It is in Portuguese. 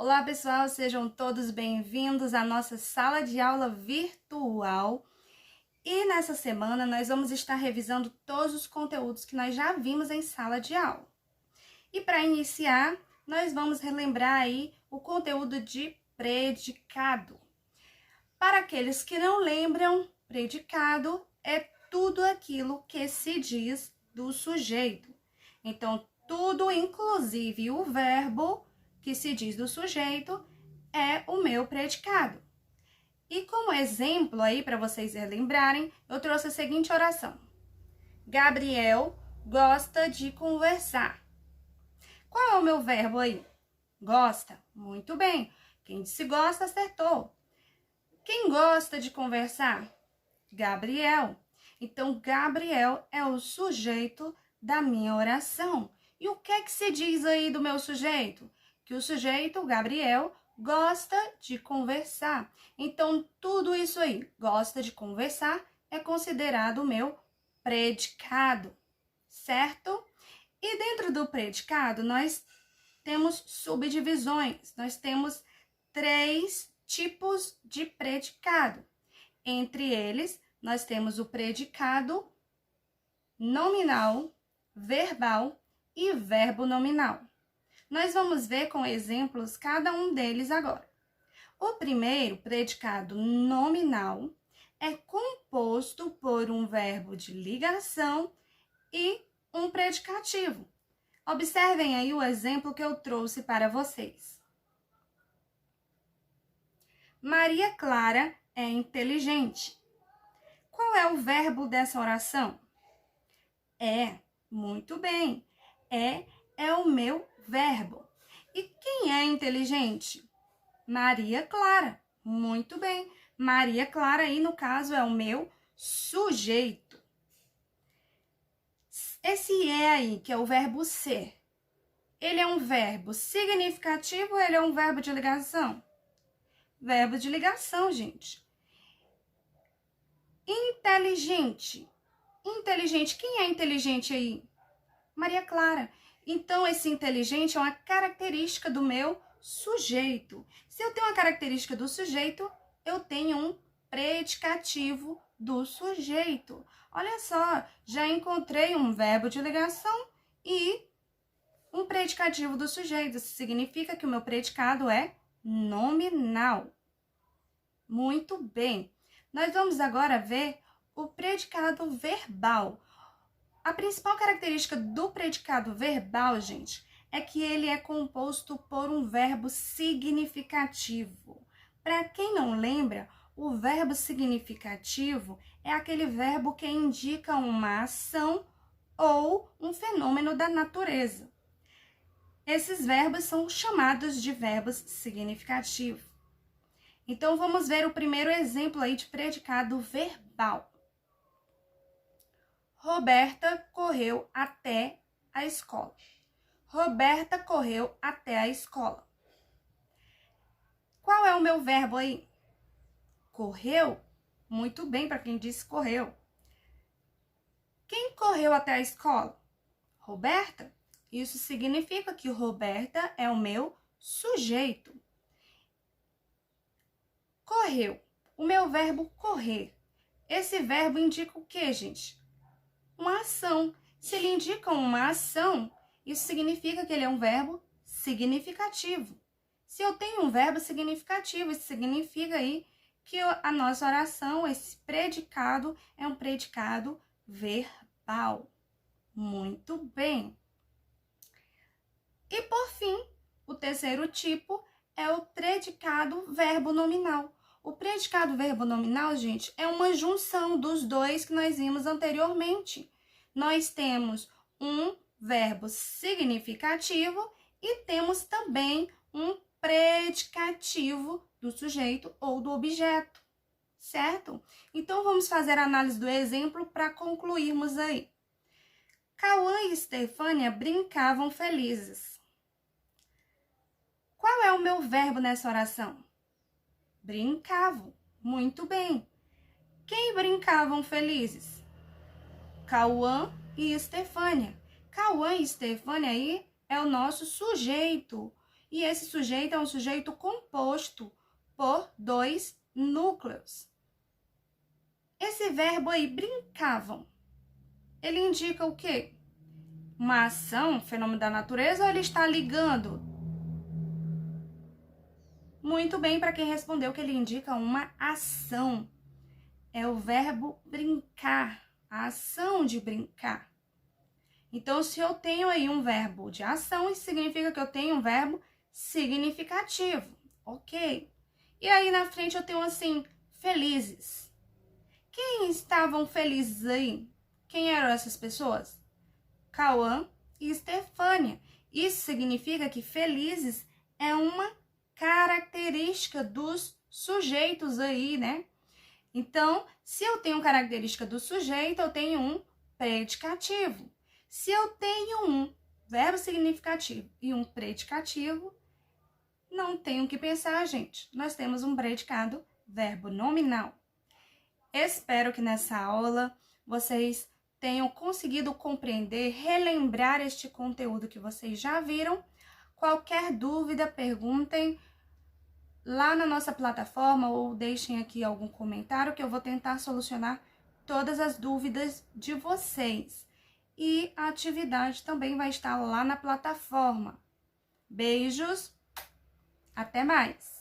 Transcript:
Olá, pessoal, sejam todos bem-vindos à nossa sala de aula virtual. E nessa semana nós vamos estar revisando todos os conteúdos que nós já vimos em sala de aula. E para iniciar, nós vamos relembrar aí o conteúdo de predicado. Para aqueles que não lembram, predicado é tudo aquilo que se diz do sujeito. Então, tudo, inclusive o verbo que se diz do sujeito, é o meu predicado. E como exemplo aí, para vocês relembrarem, eu trouxe a seguinte oração. Gabriel gosta de conversar. Qual é o meu verbo aí? Gosta. Muito bem. Quem disse gosta, acertou. Quem gosta de conversar? Gabriel. Então, Gabriel é o sujeito da minha oração. E o que é que se diz aí do meu sujeito? Que o sujeito, Gabriel, gosta de conversar. Então, tudo isso aí, gosta de conversar, é considerado o meu predicado, certo? E dentro do predicado, nós temos subdivisões. Nós temos 3 tipos de predicado. Entre eles, nós temos o predicado nominal, verbal e verbo nominal. Nós vamos ver com exemplos cada um deles agora. O primeiro, predicado nominal, é composto por um verbo de ligação e um predicativo. Observem aí o exemplo que eu trouxe para vocês. Maria Clara é inteligente. Qual é o verbo dessa oração? É, muito bem. É o meu verbo. E quem é inteligente? Maria Clara. Muito bem. Maria Clara aí, no caso, é o meu sujeito. Esse é aí, que é o verbo ser, ele é um verbo significativo ou ele é um verbo de ligação? Verbo de ligação, gente. Inteligente. Inteligente. Quem é inteligente aí? Maria Clara. Então, esse inteligente é uma característica do meu sujeito. Se eu tenho uma característica do sujeito, eu tenho um predicativo do sujeito. Olha só, já encontrei um verbo de ligação e um predicativo do sujeito. Isso significa que o meu predicado é nominal. Muito bem. Nós vamos agora ver o predicado verbal. A principal característica do predicado verbal, gente, é que ele é composto por um verbo significativo. Para quem não lembra, o verbo significativo é aquele verbo que indica uma ação ou um fenômeno da natureza. Esses verbos são chamados de verbos significativos. Então, vamos ver o primeiro exemplo aí de predicado verbal. Roberta correu até a escola. Roberta correu até a escola. Qual é o meu verbo aí? Correu? Muito bem, para quem disse correu. Quem correu até a escola? Roberta? Isso significa que Roberta é o meu sujeito. Correu. O meu verbo correr. Esse verbo indica o quê, gente? Uma ação. Se ele indica uma ação, isso significa que ele é um verbo significativo. Se eu tenho um verbo significativo, isso significa aí que a nossa oração, esse predicado, é um predicado verbal. Muito bem. E por fim, o terceiro tipo é o predicado verbo nominal. O predicado verbo nominal, gente, é uma junção dos dois que nós vimos anteriormente. Nós temos um verbo significativo e temos também um predicativo do sujeito ou do objeto, certo? Então, vamos fazer a análise do exemplo para concluirmos aí. Cauã e Estefânia brincavam felizes. Qual é o meu verbo nessa oração? Brincavam. Muito bem. Quem brincavam felizes? Cauã e Estefânia. Cauã e Estefânia aí é o nosso sujeito. E esse sujeito é um sujeito composto por 2 núcleos. Esse verbo aí, brincavam, ele indica o quê? Uma ação, fenômeno da natureza, ou ele está ligando? Muito bem, para quem respondeu que ele indica uma ação. É o verbo brincar, a ação de brincar. Então, se eu tenho aí um verbo de ação, isso significa que eu tenho um verbo significativo, ok? E aí na frente eu tenho assim, felizes. Quem estavam felizes aí? Quem eram essas pessoas? Cauã e Estefânia. Isso significa que felizes é uma característica dos sujeitos aí, né? Então, se eu tenho característica do sujeito, eu tenho um predicativo. Se eu tenho um verbo significativo e um predicativo, não tenho o que pensar, gente. Nós temos um predicado, verbo nominal. Espero que nessa aula vocês tenham conseguido compreender, relembrar este conteúdo que vocês já viram. Qualquer dúvida, perguntem lá na nossa plataforma ou deixem aqui algum comentário que eu vou tentar solucionar todas as dúvidas de vocês. E a atividade também vai estar lá na plataforma. Beijos, até mais!